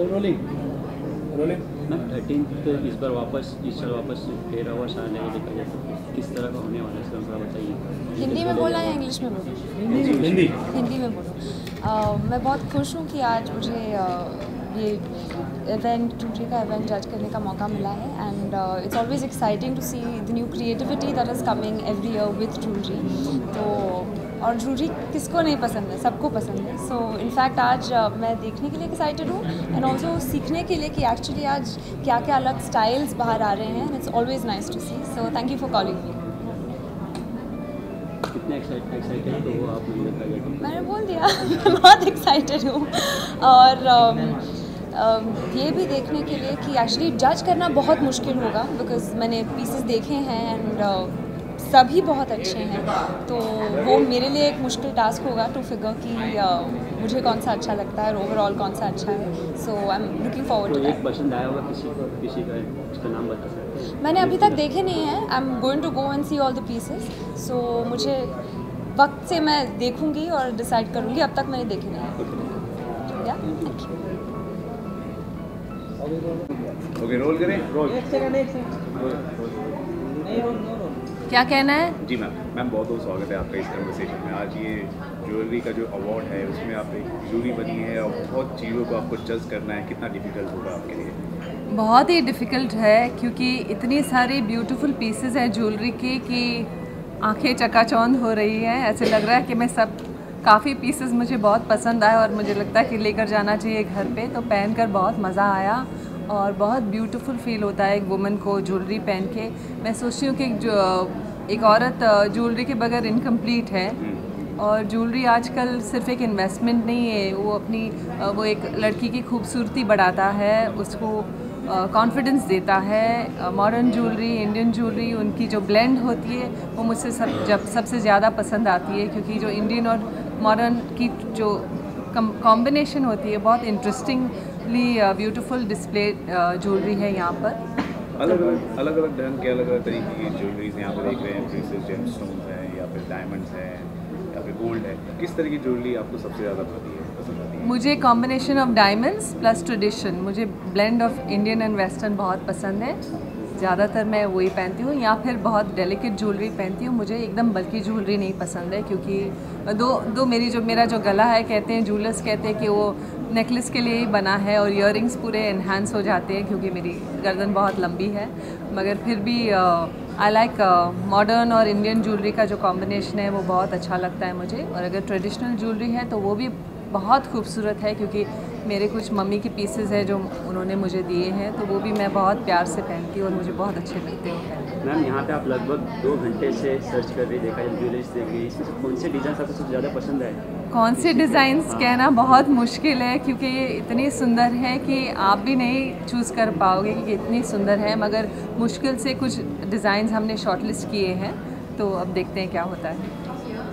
Ma'am 13th इस बार इस साल वापस 13वां साल है, देखा जाए तो किस तरह का होने वाला है इसका थोड़ा बताइए। हिंदी में बोला या इंग्लिश में बोलूँ? हिंदी में बोलूँ। मैं बहुत खुश हूँ कि आज मुझे ये इवेंट, जूलरी का इवेंट जज करने का मौका मिला है। And it's always exciting to see the new creativity that is coming every year with jewellery. तो और जूलरी किसको नहीं पसंद है, सबको पसंद है। सो इनफैक्ट आज मैं देखने के लिए एक्साइटेड हूँ एंड ऑल्सो सीखने के लिए कि एक्चुअली आज क्या क्या अलग स्टाइल्स बाहर आ रहे हैं। It's always nice to see. So thank you for calling me. कितने एक्साइटेड हो आप? मैंने बोल दिया मैं बहुत एक्साइटेड हूँ। और ये भी देखने के लिए कि एक्चुअली जज करना बहुत मुश्किल होगा, बिकॉज मैंने पीसेस देखे हैं एंड सभी बहुत अच्छे हैं। तो वो मेरे लिए एक मुश्किल टास्क होगा टू फिगर कि मुझे कौन सा अच्छा लगता है और ओवरऑल कौन सा अच्छा है। So I am looking forward to that. पसंद आया होगा किसी का, उसका नाम बता सकते हैं? मैंने अभी तक देखे नहीं हैं। I am going to go and see all the pieces. So मुझे वक्त से मैं देखूंगी और डिसाइड करूंगी। अब तक मैंने देखे नहीं हैं। या थैंक यू। ओके, रोल करें। क्या कहना है? जी मैम बहुत बहुत स्वागत है आपका इस कन्वर्सेशन में। आज ये ज्वेलरी का जो अवार्ड है उसमें आप एक जूरी बनी है और बहुत चीज़ों को आपको जज करना है, कितना डिफिकल्ट होगा आपके लिए? बहुत ही डिफ़िकल्ट है, क्योंकि इतनी सारी ब्यूटीफुल पीसेस हैं ज्वेलरी की कि आंखें चकाचौंध हो रही हैं। ऐसे लग रहा है कि मैं सब काफ़ी पीसेस मुझे बहुत पसंद आए और मुझे लगता है कि लेकर जाना चाहिए घर पे। तो पहनकर बहुत मज़ा आया और बहुत ब्यूटीफुल फील होता है एक वुमन को ज्वेलरी पहन के। मैं सोचती हूँ कि एक औरत ज्वेलरी के बगैर इनकम्प्लीट है। और ज्वेलरी आजकल सिर्फ एक इन्वेस्टमेंट नहीं है, वो अपनी वो एक लड़की की खूबसूरती बढ़ाता है, उसको कॉन्फिडेंस देता है। मॉडर्न ज्वेलरी, इंडियन ज्वेलरी, उनकी जो ब्लेंड होती है वो मुझसे सबसे ज़्यादा पसंद आती है, क्योंकि जो इंडियन और मॉडर्न की जो कॉम्बिनेशन होती है बहुत इंटरेस्टिंगली ब्यूटीफुल डिस्प्ले ज्वेलरी है यहाँ पर। अलग अलग ढंग के अलग अलग तरीके की ज्वेलरीज यहाँ पर देख रहे हैं, जैसे जेमस्टोन्स हैं या फिर डायमंड्स हैं या फिर गोल्ड है। किस तरह की ज्वेलरी आपको सबसे ज़्यादा पसंद आती है? मुझे combination of diamonds plus tradition, मुझे blend of Indian and western बहुत पसंद है। ज़्यादातर मैं वही पहनती हूँ, या फिर बहुत डेलिकेट ज्वेलरी पहनती हूँ। मुझे एकदम बल्कि ज्वेलरी नहीं पसंद है, क्योंकि मेरा जो गला है, कहते हैं ज्वेलर्स कहते हैं कि वो नेकलेस के लिए ही बना है और इयररिंग्स पूरे एनहांस हो जाते हैं, क्योंकि मेरी गर्दन बहुत लंबी है। मगर फिर भी आई लाइक मॉडर्न और इंडियन ज्वेलरी का जो कॉम्बिनेशन है वो बहुत अच्छा लगता है मुझे। और अगर ट्रेडिशनल ज्वेलरी है तो वो भी बहुत खूबसूरत है, क्योंकि मेरे कुछ मम्मी के पीसेस हैं जो उन्होंने मुझे दिए हैं, तो वो भी मैं बहुत प्यार से पहनती हूँ और मुझे बहुत अच्छे लगते हैं। मैम यहाँ पे आप लगभग 2 घंटे से सर्च कर रही, देखा ज्वेलरीज देख रही, इसमें से कौन से डिज़ाइन आपको सबसे ज़्यादा पसंद आए? कौन से डिज़ाइंस कहना बहुत मुश्किल है, क्योंकि ये इतनी सुंदर है कि आप भी नहीं चूज़ कर पाओगे कि इतनी सुंदर है। मगर मुश्किल से कुछ डिज़ाइंस हमने शॉर्टलिस्ट किए हैं, तो अब देखते हैं क्या होता है।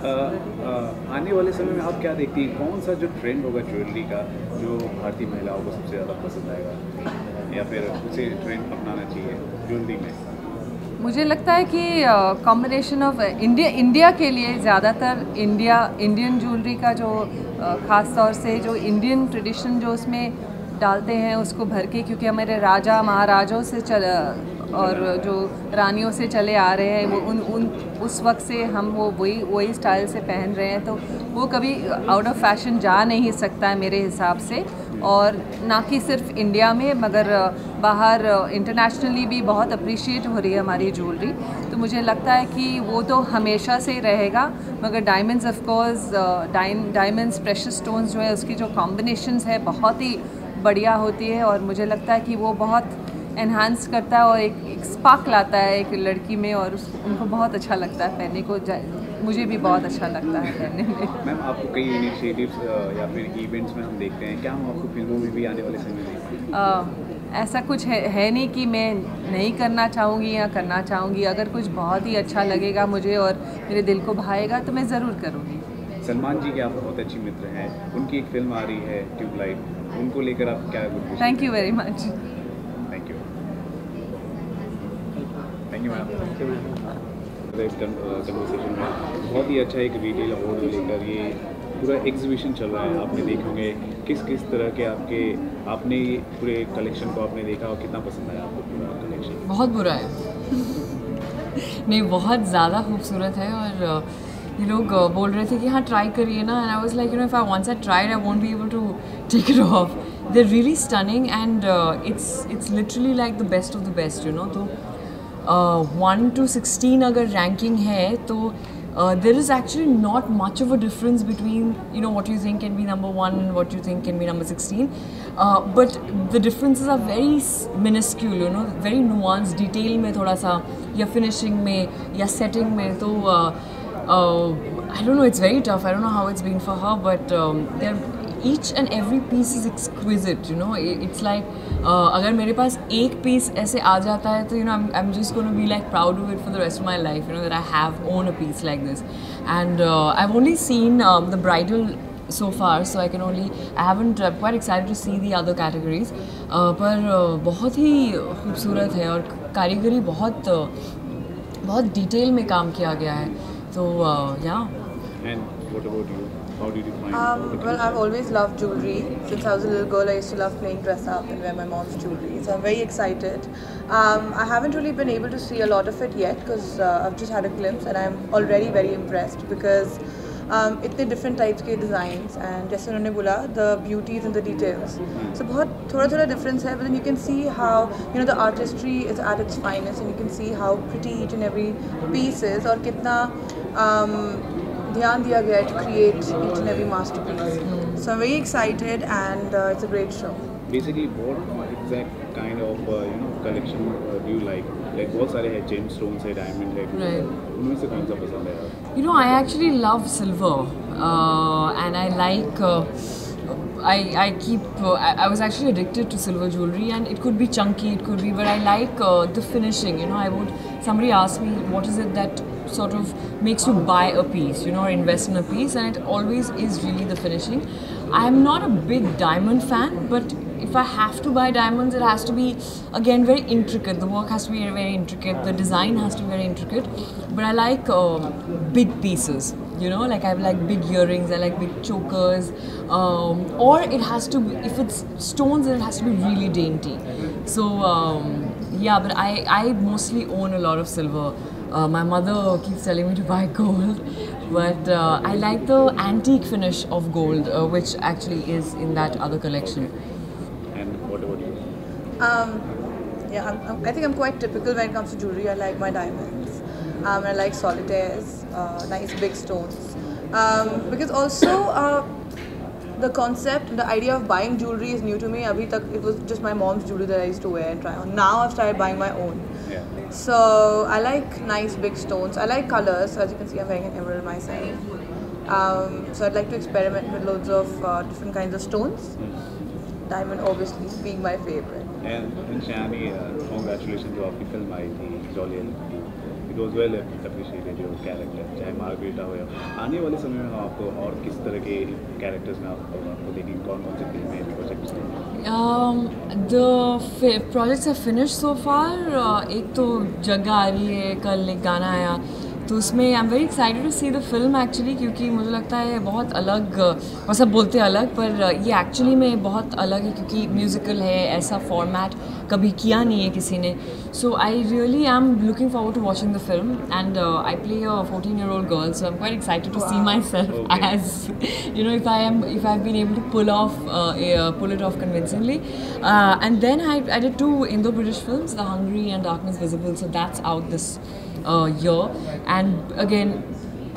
आने वाले समय में आप क्या देखती हैं, कौन सा जो ट्रेंड होगा ज्वेलरी का जो भारतीय महिलाओं को सबसे ज़्यादा पसंद आएगा, या फिर उसे ट्रेंड अपनाना चाहिए ज्वेलरी में? मुझे लगता है कि कॉम्बिनेशन ऑफ इंडिया के लिए ज़्यादातर इंडियन ज्वेलरी का जो ख़ास तौर से जो इंडियन ट्रेडिशन जो उसमें डालते हैं उसको भर के, क्योंकि हमारे राजा महाराजों से और जो रानियों से चले आ रहे हैं, वो उस वक्त से हम वो वही स्टाइल से पहन रहे हैं, तो वो कभी आउट ऑफ फैशन जा नहीं सकता है मेरे हिसाब से। और ना कि सिर्फ इंडिया में मगर बाहर इंटरनेशनली भी बहुत अप्रिशिएट हो रही है हमारी ज्वेलरी। तो मुझे लगता है कि वो तो हमेशा से रहेगा, मगर diamonds of course, diamonds, precious stones जो है उसकी जो कॉम्बिनेशंस है बहुत ही बढ़िया होती है, और मुझे लगता है कि वो बहुत एनहांस करता है और एक स्पार्क लाता है एक लड़की में, और उनको बहुत अच्छा लगता है पहनने को। मुझे भी बहुत अच्छा लगता है पहनने में। मैम आपको कई इनिशिएटिव्स या फिर इवेंट्स में हम देखते हैं, क्या हम आपको फिल्मों में भी आने वाले समय में? ऐसा कुछ है नहीं कि मैं नहीं करना चाहूँगी या करना चाहूँगी। अगर कुछ बहुत ही अच्छा लगेगा मुझे और मेरे दिल को भाएगा तो मैं ज़रूर करूँगी। सलमान जी के आप बहुत अच्छी मित्र हैं, उनकी एक फिल्म आ रही है ट्यूबलाइट, उनको लेकर आप क्या? Thank you very much. Thank you ma'am. इस कन्वर्सेशन में बहुत ही अच्छा एक रिटेल अवार्ड लेकर ये पूरा एग्जीबिशन चल रहा है। आपने देखे होंगे किस किस तरह के आपके आपने ये पूरे कलेक्शन को आपने देखा और कितना पसंद आया आपको पूरा कलेक्शन? बहुत बुरा है नहीं, बहुत ज़्यादा खूबसूरत है। और ये लोग बोल रहे थे कि हाँ ट्राई करिए ना, and I was like, you know, if I once I tried I won't be able to take it off. They are really stunning and it's literally like the best of the best, you know. तो 1 to 16 अगर ranking है तो there is actually not much of a difference between, you know, what you think can be number 1 and what you think can be number 16, but the differences are very minuscule, you know, very nuanced, detail में थोड़ा सा, या finishing में, या setting में। तो I don't know, it's very tough. I don't know how it's been for her, but each and every piece is exquisite, you know. It's like अगर मेरे पास एक piece ऐसे आ जाता है तो, you know, I'm just going to be like proud of it for the rest of my life, you know, that I have owned a piece like this. And I've only seen the bridal so far, so I haven't quite excited to see the other categories. पर बहुत ही खूबसूरत है और कारीगरी बहुत detail में काम किया गया है। तो yeah. And what about you? How did you find Well, I've always loved jewelry. Since I was a little girl, I used to love playing dress up and wear my mom's jewelry. So I'm very excited. I haven't really been able to see a lot of it yet because I've just had a glimpse and I'm already very impressed because इतने different types के designs and जैसे उन्होंने बोला the beauties and the details. So बहुत थोड़ा difference है, but then you can see how, you know, the artistry is at its finest and you can see how pretty each and every piece is और कितना ध्यान दिया गया है to create each and every masterpiece. So I'm very excited and it's a great show. Basically, what exact kind of you know collection do you like? Like बहुत सारे हैं, gemstones है, diamond है, Right. उनमें से कौन सा पसंद है? You know, I actually love silver, and I like. I was actually addicted to silver jewelry, and it could be chunky, it could be, but I like the finishing. You know, somebody asked me what is it that sort of makes you buy a piece, you know, or invest in a piece, and it always is really the finishing. I'm not a big diamond fan, but if I have to buy diamonds, it has to be, again, very intricate. The work has to be very intricate. The design has to be very intricate. But I like big pieces, you know, like I like big earrings, I like big chokers. Or it has to be, if it's stones, it has to be really dainty. So, yeah, but I mostly own a lot of silver. My mother keeps telling me to buy gold, but I like the antique finish of gold, which actually is in that other collection. And what about you? Yeah, I think I'm quite typical when it comes to jewelry. I like my diamonds. I like solitaires, nice big stones. Because also the concept, the idea of buying jewelry is new to me. Abhi tak it was just my mom's jewelry that I used to wear and try on. Now I've started buying my own. Yeah. So I like nice big stones. I like colors. As you can see, I'm wearing an emerald myself. So I'd like to experiment with loads of different kinds of stones. Diamond obviously being my favorite. And Shani, congratulations जो आपकी film आई थी jolly L. It was well appreciated your character, चाहे margarita हो या आने वाले समय में आपको और किस तरह के कैरेक्टर्स में आपको देखेंगे, कौन से फिल्में प्रोजेक्ट्स हैं? The projects are finished so far. एक तो जगह आ रही है, कल एक गाना आया, तो उसमें I am very excited to see the film actually, क्योंकि मुझे लगता है बहुत अलग, और सब बोलते हैं अलग, पर ये एक्चुअली में बहुत अलग है क्योंकि म्यूज़िकल है, ऐसा फॉर्मेट कभी किया नहीं है किसी ने. So I really am looking forward to watching the film and I play a 14-year-old girl, so I am quite excited to see myself as you know if I have been able to pull it off convincingly. And then I did 2 Indo-British films, The Hungry and Darkness Visible, so that's out this year, and again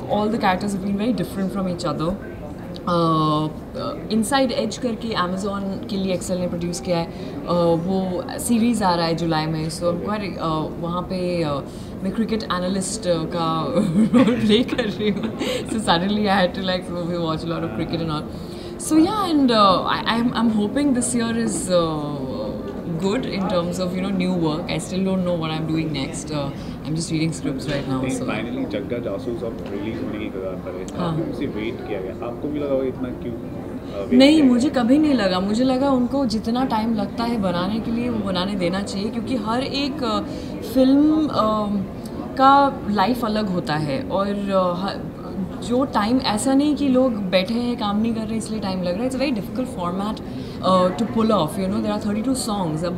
all the characters have been very different from each other. Inside Edge करके Amazon के लिए Excel ने produce किया है, वो series आ रहा है जुलाई में. सो वहाँ पे मैं क्रिकेट एनालिस्ट का रोल प्ले कर रही हूँ. So suddenly I had to like watch a lot of cricket and all. So yeah, and I'm hoping this year is good in terms of, you know, new work. I still don't know what I'm doing next. I'm just reading scripts right now. So finally जग्गा जासूस अब release होने की कगार पर है. हाँ. उसे wait किया गया. आपको भी लगा होगा इतना क्यों? नहीं, मुझे कभी नहीं लगा. मुझे लगा उनको जितना टाइम लगता है बनाने के लिए वो बनाने देना चाहिए, क्योंकि हर एक फिल्म का लाइफ अलग होता है, और जो टाइम ऐसा नहीं कि लोग बैठे हैं काम नहीं कर रहे इसलिए टाइम लग रहा है. It's a very difficult format to pull off. You know, there are 32 songs. अब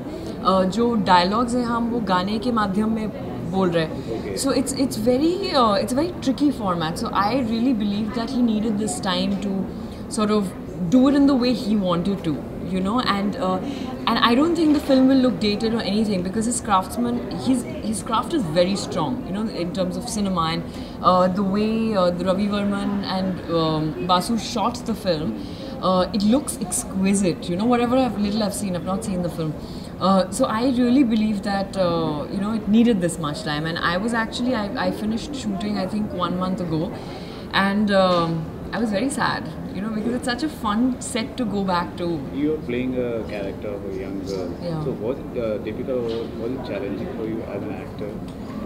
जो dialogues हैं हम वो गाने के माध्यम में बोल रहे हैं. So it's a very tricky format. So I really believe that he needed this time to sort of do it in the way he wanted to. You know, and I don't think the film will look dated or anything, because his craft is very strong, you know, in terms of cinema, and the way the Ravi Varman and Basu shot the film, it looks exquisite. You know, whatever I've seen, I've not seen the film. So I really believe that you know, it needed this much time, and I was actually I finished shooting I think 1 month ago, and I was very sad, you know, because it's such a fun set to go back to. You're playing a character of a young girl. Yeah. So was it difficult or was it challenging for you as an actor?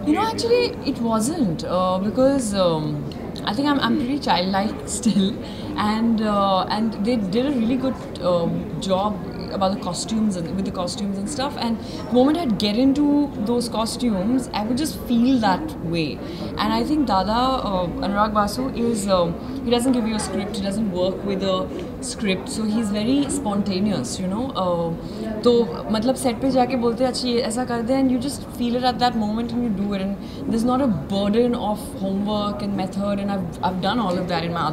You know, actually, it wasn't because I think I'm pretty childlike still, and they did a really good job about the costumes and with the costumes and stuff. And the moment I'd get into those costumes, I would just feel that way. And I think Dada Anurag Basu is he doesn't give you a script, he doesn't work with a script, so he's very spontaneous, you know. तो मतलब set पे जाके बोलते हैं अच्छा ये ऐसा कर दे, and you just feel it at that moment and you do it, and there's not a burden of homework and method, and I've done all of that in my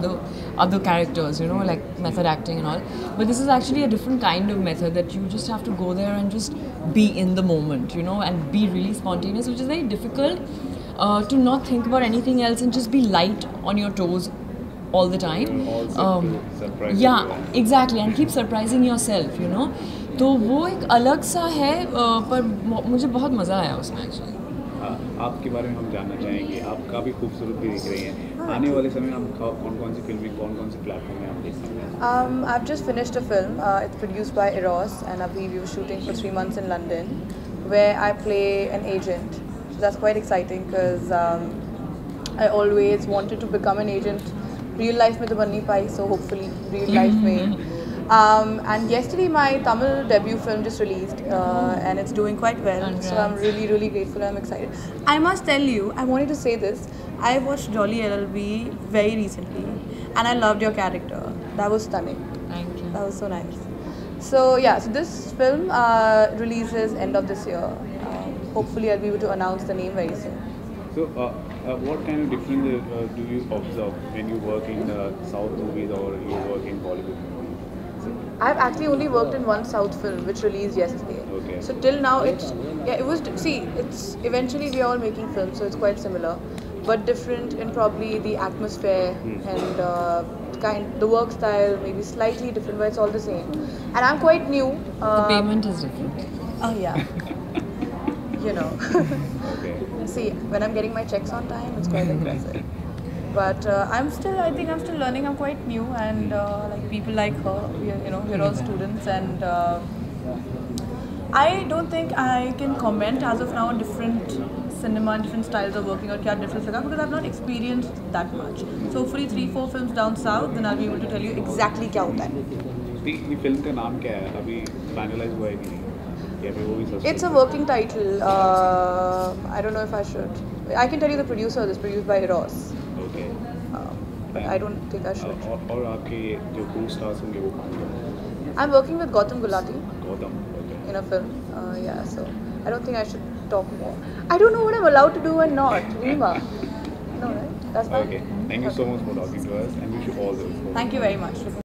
other characters, you know, like method acting and all. But this is actually a different kind of method that you just have to go there and just be in the moment, you know, and be really spontaneous, which is very difficult to not think about anything else and just be light on your toes all the time. Yeah, exactly, and keep surprising yourself, you know. तो वो एक अलग सा है, पर मुझे बहुत मज़ा आया उसमें एक्चुअली. आपके बारे में हम जानना चाहेंगे. आप काफ़ी खूबसूरत भी दिख रही हैं. आने वाले समय में आप कौन सी फिल्में कौन सी प्लेटफॉर्म में आप देख सकते हैं? I've just finished a film. It's produced by Eros, and we were shooting for 3 months in London, where I play an agent. So that's quite exciting because I always wanted to become an agent. Real life में तो बन नहीं पाई, so hopefully real life में. And yesterday my Tamil debut film just released, and it's doing quite well. Congrats. So I'm really grateful. I'm excited. I must tell you, I wanted to say this. I watched Jolly LLB very recently, and I loved your character. That was stunning. Thank you. That was so nice. So yeah, so this film releases end of this year. Hopefully I'll be able to announce the name very soon. So what kind of difference do you observe when you work in South movies or you work in Bollywood movies? I've actually only worked in one South film which released yesterday. Okay. So till now it was, see, it's eventually we are all making films, so it's quite similar, but different in probably the atmosphere and the work style maybe slightly different, but it's all the same. And I'm quite new. The payment is different. Oh yeah. You know. Okay. See, when I'm getting my checks on time, it's quite impressive. But I think I'm still learning. I'm quite new, and like people like her, we're all students, and I don't think I can comment as of now on different cinema and different styles of working or क्या difference लगा, because I've not experienced that much. So hopefully 3-4 films down south, then I'll be able to tell you exactly क्या होता है. ये film का नाम क्या है? अभी फाइनलाइज हुआ है कि नहीं? या फिर वो भी suspense? It's a working title. I don't know if I should. I can tell you the producer. It's produced by Eros. Okay. But I don't think I should. और आपके जो co-stars होंगे वो कौन हैं? I'm working with Gautam Gulati Gautam. Okay. in a film. Yeah, so I don't think I should talk more. I don't know what I'm allowed to do and not. Reema. No, right? That's fine. Okay. Thank you so much for talking to us, and wish you all the best. Thank you very much.